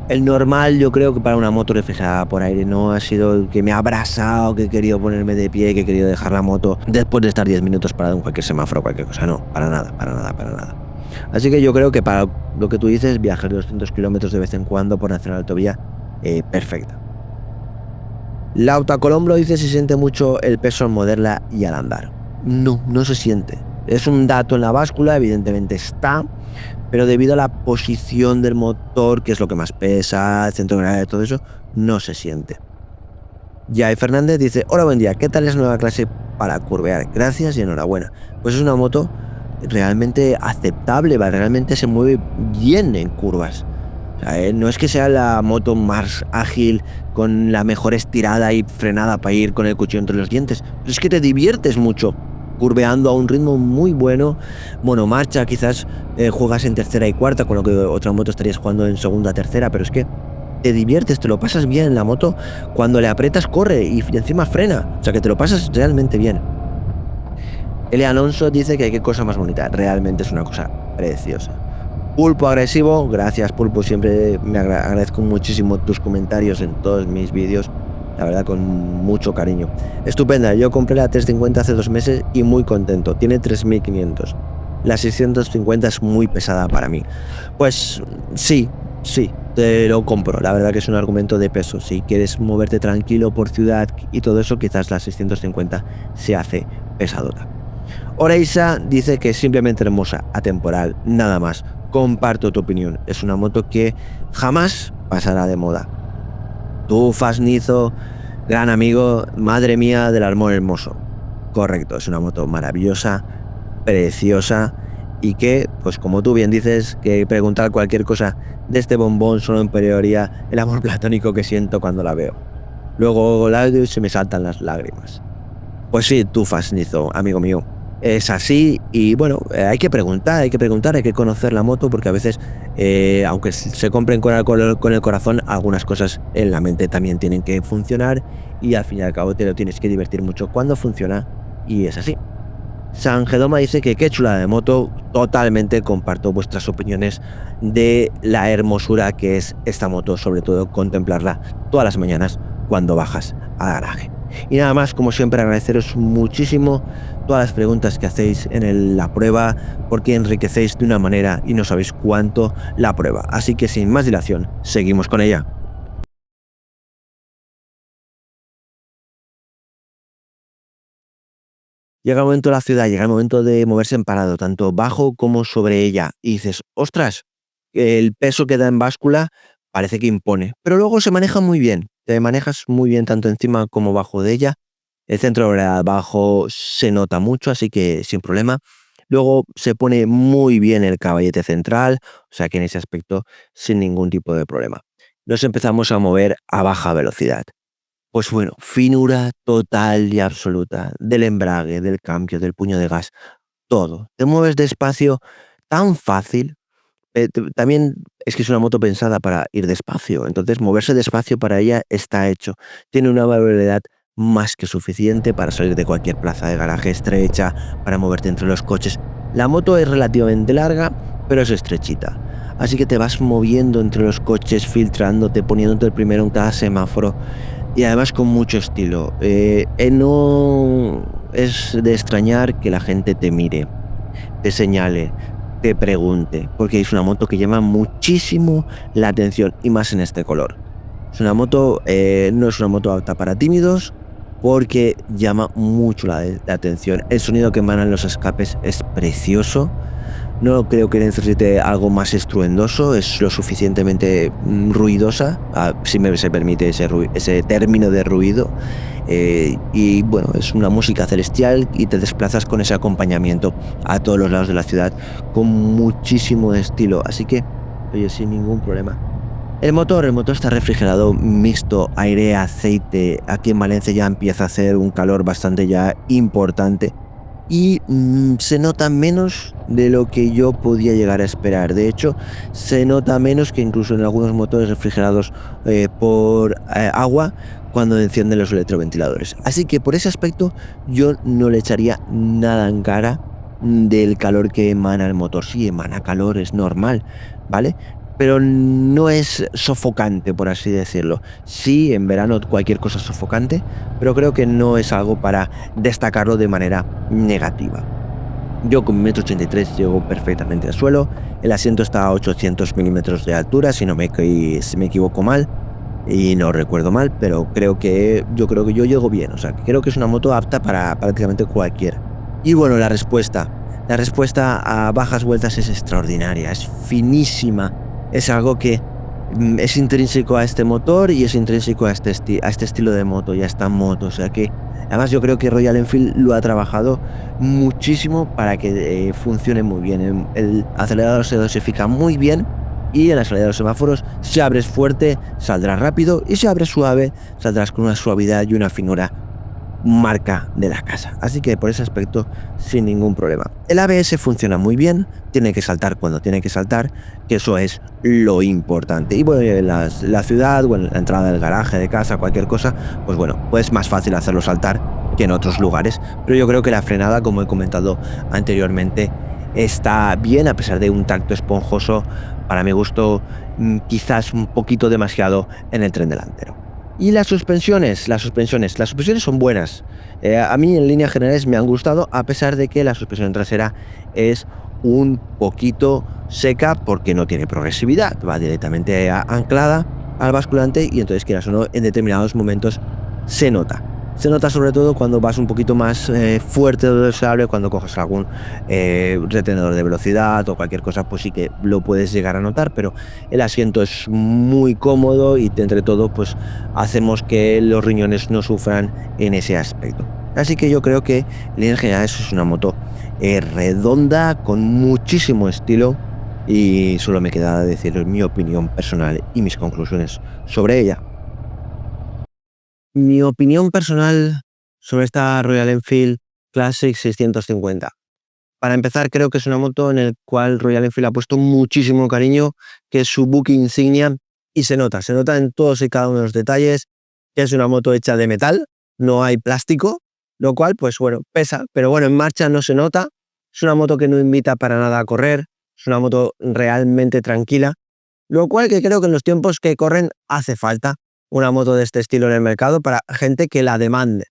El normal, yo creo que para una moto refrescada por aire no ha sido el que me ha abrasado, que he querido ponerme de pie, que he querido dejar la moto después de estar 10 minutos parado en cualquier semáforo o cualquier cosa. No, para nada. Así que yo creo que para lo que tú dices, viajes de 200 kilómetros de vez en cuando por nacional autovía, perfecta. Lauta Colombro dice si siente mucho el peso al moverla y al andar. No se siente. Es un dato en la báscula, evidentemente está, pero debido a la posición del motor, que es lo que más pesa, el centro de gravedad, todo eso, no se siente. Jai Fernández dice, hola, buen día, ¿qué tal es nueva clase para curvear? Gracias y enhorabuena. Pues es una moto realmente aceptable, realmente se mueve bien en curvas. O sea, no es que sea la moto más ágil, con la mejor estirada y frenada para ir con el cuchillo entre los dientes, pero es que te diviertes mucho curveando a un ritmo muy bueno. Monomarcha, quizás juegas en tercera y cuarta, con lo que otra moto estarías jugando en segunda, tercera, pero es que te diviertes, te lo pasas bien en la moto. Cuando le aprietas corre y encima frena, o sea que te lo pasas realmente bien. L. Alonso dice que qué cosa más bonita, realmente es una cosa preciosa. Pulpo agresivo, gracias Pulpo, siempre me agradezco muchísimo tus comentarios en todos mis vídeos, la verdad, con mucho cariño. Estupenda, yo compré la 350 hace 2 meses y muy contento, tiene 3500. La 650 es muy pesada para mí. Pues sí, te lo compro, la verdad que es un argumento de peso. Si quieres moverte tranquilo por ciudad y todo eso, quizás la 650 se hace pesadota. Oreisa dice que es simplemente hermosa, atemporal, nada más. Comparto tu opinión, es una moto que jamás pasará de moda. Tú, Fasnizo, gran amigo, madre mía del amor hermoso. Correcto, es una moto maravillosa, preciosa y que, pues como tú bien dices, que preguntar cualquier cosa de este bombón solo empeoraría el amor platónico que siento cuando la veo. Luego se me saltan las lágrimas. Pues sí, tú, Fasnizo, amigo mío. Es así y bueno, hay que preguntar, hay que conocer la moto porque a veces, aunque se compren con el corazón, algunas cosas en la mente también tienen que funcionar y al fin y al cabo te lo tienes que divertir mucho cuando funciona y es así. San Gedoma dice que qué chula de moto, totalmente comparto vuestras opiniones de la hermosura que es esta moto, sobre todo contemplarla todas las mañanas cuando bajas al garaje. Y nada más, como siempre, agradeceros muchísimo todas las preguntas que hacéis en la prueba, porque enriquecéis de una manera y no sabéis cuánto la prueba. Así que sin más dilación, seguimos con ella. Llega el momento de la ciudad, llega el momento de moverse en parado, tanto bajo como sobre ella. Y dices, ostras, el peso que da en báscula parece que impone. Pero luego se maneja muy bien. Te manejas muy bien tanto encima como bajo de ella. El centro de gravedad bajo se nota mucho, así que sin problema. Luego se pone muy bien el caballete central, o sea que en ese aspecto sin ningún tipo de problema. Nos empezamos a mover a baja velocidad. Pues bueno, finura total y absoluta del embrague, del cambio, del puño de gas, todo. Te mueves despacio tan fácil. También es que es una moto pensada para ir despacio, entonces moverse despacio para ella está hecho. Tiene una variabilidad más que suficiente para salir de cualquier plaza de garaje estrecha, para moverte entre los coches. La moto es relativamente larga, pero es estrechita. Así que te vas moviendo entre los coches, filtrándote, poniéndote el primero en cada semáforo y además con mucho estilo. No es de extrañar que la gente te mire, te señale, te pregunte, porque es una moto que llama muchísimo la atención y más en este color. Es una moto, no es una moto apta para tímidos porque llama mucho la atención. El sonido que emanan los escapes es precioso. No creo que necesite algo más estruendoso, es lo suficientemente ruidosa, si se permite ese término de ruido. Y bueno, es una música celestial y te desplazas con ese acompañamiento a todos los lados de la ciudad con muchísimo estilo, así que, oye, sin ningún problema. El motor está refrigerado mixto, aire, aceite. Aquí en Valencia ya empieza a hacer un calor bastante ya importante y se nota menos de lo que yo podía llegar a esperar. De hecho, se nota menos que incluso en algunos motores refrigerados por agua cuando encienden los electroventiladores. Así que por ese aspecto yo no le echaría nada en cara del calor que emana el motor. Sí, emana calor, es normal, ¿vale? Pero no es sofocante, por así decirlo. Sí, en verano cualquier cosa es sofocante, pero creo que no es algo para destacarlo de manera negativa. Yo con 1,83 m llego perfectamente al suelo, el asiento está a 800 milímetros de altura, si me equivoco mal y no recuerdo mal, pero yo creo que yo llego bien, o sea, creo que es una moto apta para prácticamente cualquiera. Y bueno, la respuesta a bajas vueltas es extraordinaria, es finísima, es algo que es intrínseco a este motor y es intrínseco a este estilo de moto y a esta moto. O sea que, además yo creo que Royal Enfield lo ha trabajado muchísimo para que funcione muy bien. El acelerador se dosifica muy bien y en la salida de los semáforos, si abres fuerte, saldrás rápido y si abres suave, saldrás con una suavidad y una finura marca de la casa. Así que por ese aspecto, sin ningún problema. El ABS funciona muy bien, tiene que saltar cuando tiene que saltar, que eso es lo importante. Y bueno, en la ciudad o en la entrada del garaje de casa, cualquier cosa, pues bueno, pues más fácil hacerlo saltar que en otros lugares. Pero yo creo que la frenada, como he comentado anteriormente, está bien a pesar de un tacto esponjoso, para mi gusto, quizás un poquito demasiado en el tren delantero. Y las suspensiones son buenas. A mí en líneas generales me han gustado, a pesar de que la suspensión trasera es un poquito seca porque no tiene progresividad, va directamente anclada al basculante y entonces, quieras o no, en determinados momentos se nota. Se nota sobre todo cuando vas un poquito más fuerte del sable, cuando coges algún retenedor de velocidad o cualquier cosa, pues sí que lo puedes llegar a notar, pero el asiento es muy cómodo y entre todo pues hacemos que los riñones no sufran en ese aspecto. Así que yo creo que en líneas generales es una moto redonda, con muchísimo estilo y solo me queda decir mi opinión personal y mis conclusiones sobre ella. Mi opinión personal sobre esta Royal Enfield Classic 650. Para empezar, creo que es una moto en la cual Royal Enfield ha puesto muchísimo cariño, que es su buque insignia, y se nota en todos y cada uno de los detalles, que es una moto hecha de metal, no hay plástico, lo cual, pues bueno, pesa, pero bueno, en marcha no se nota. Es una moto que no invita para nada a correr, es una moto realmente tranquila, lo cual que creo que en los tiempos que corren hace falta. una moto de este estilo en el mercado para gente que la demande.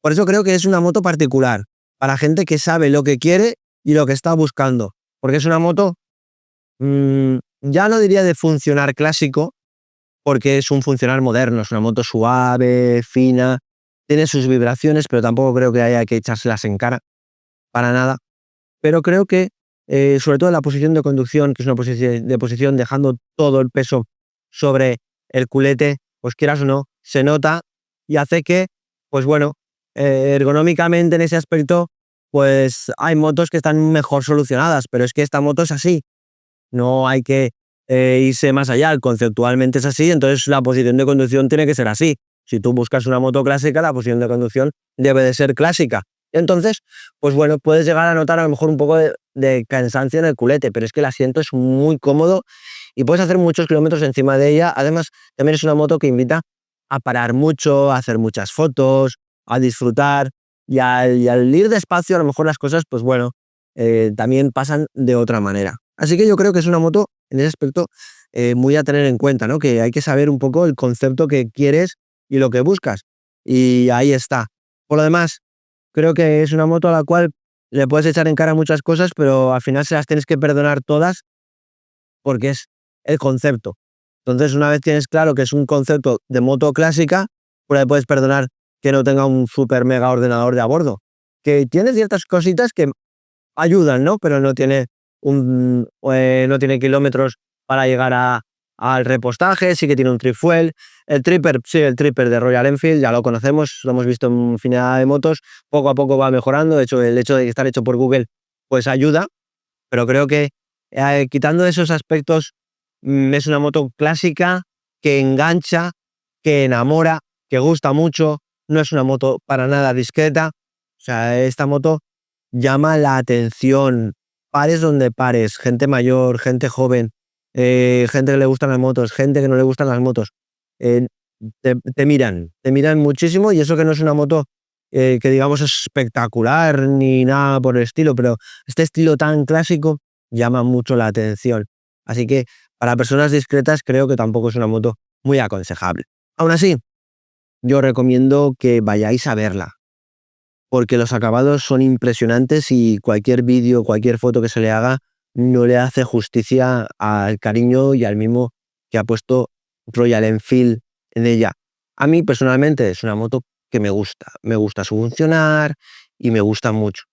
Por eso creo que es una moto particular, para gente que sabe lo que quiere y lo que está buscando. Porque es una moto, ya no diría de funcionar clásico, porque es un funcionar moderno, es una moto suave, fina, tiene sus vibraciones, pero tampoco creo que haya que echárselas en cara, para nada. Pero creo que, sobre todo en la posición de conducción, que es una posición dejando todo el peso sobre el culete, pues quieras o no, se nota y hace que, pues bueno, ergonómicamente en ese aspecto, pues hay motos que están mejor solucionadas, pero es que esta moto es así. No hay que irse más allá, conceptualmente es así, entonces la posición de conducción tiene que ser así. Si tú buscas una moto clásica, la posición de conducción debe de ser clásica. Entonces, pues bueno, puedes llegar a notar a lo mejor un poco de cansancio en el culete, pero es que el asiento es muy cómodo y puedes hacer muchos kilómetros encima de ella. Además, también es una moto que invita a parar mucho, a hacer muchas fotos, a disfrutar y al ir despacio a lo mejor las cosas, pues bueno, también pasan de otra manera. Así que yo creo que es una moto, en ese aspecto, muy a tener en cuenta, ¿no? Que hay que saber un poco el concepto que quieres y lo que buscas. Y ahí está. Por lo demás, creo que es una moto a la cual le puedes echar en cara muchas cosas, pero al final se las tienes que perdonar todas porque es el concepto. Entonces, una vez tienes claro que es un concepto de moto clásica, pues le puedes perdonar que no tenga un super mega ordenador de a bordo. Que tiene ciertas cositas que ayudan, ¿no? Pero no tiene no tiene kilómetros para llegar al repostaje, sí que tiene un trifuel. El tripper, sí, el tripper de Royal Enfield, ya lo conocemos, lo hemos visto en infinidad de motos, poco a poco va mejorando, de hecho el hecho de estar hecho por Google pues ayuda, pero creo que quitando esos aspectos, es una moto clásica que engancha, que enamora, que gusta mucho, no es una moto para nada discreta, o sea, esta moto llama la atención, pares donde pares, gente mayor, gente joven, gente que le gustan las motos, gente que no le gustan las motos, eh, te miran muchísimo y eso que no es una moto que digamos es espectacular ni nada por el estilo, pero este estilo tan clásico llama mucho la atención. Así que para personas discretas creo que tampoco es una moto muy aconsejable. Aún así, yo recomiendo que vayáis a verla, porque los acabados son impresionantes y cualquier vídeo, cualquier foto que se le haga no le hace justicia al cariño y al mimo que ha puesto Royal Enfield en ella. A mí personalmente es una moto que me gusta su funcionar y me gusta mucho.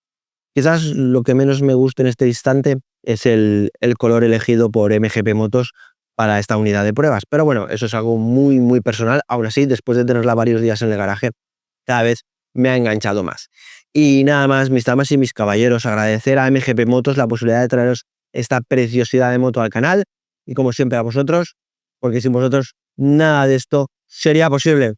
Quizás lo que menos me gusta en este instante es el color elegido por MGP Motos para esta unidad de pruebas, pero bueno, eso es algo muy, muy personal. Aún así, después de tenerla varios días en el garaje, cada vez me ha enganchado más. Y nada más, mis damas y mis caballeros, agradecer a MGP Motos la posibilidad de traeros esta preciosidad de moto al canal y como siempre a vosotros, porque sin vosotros nada de esto sería posible.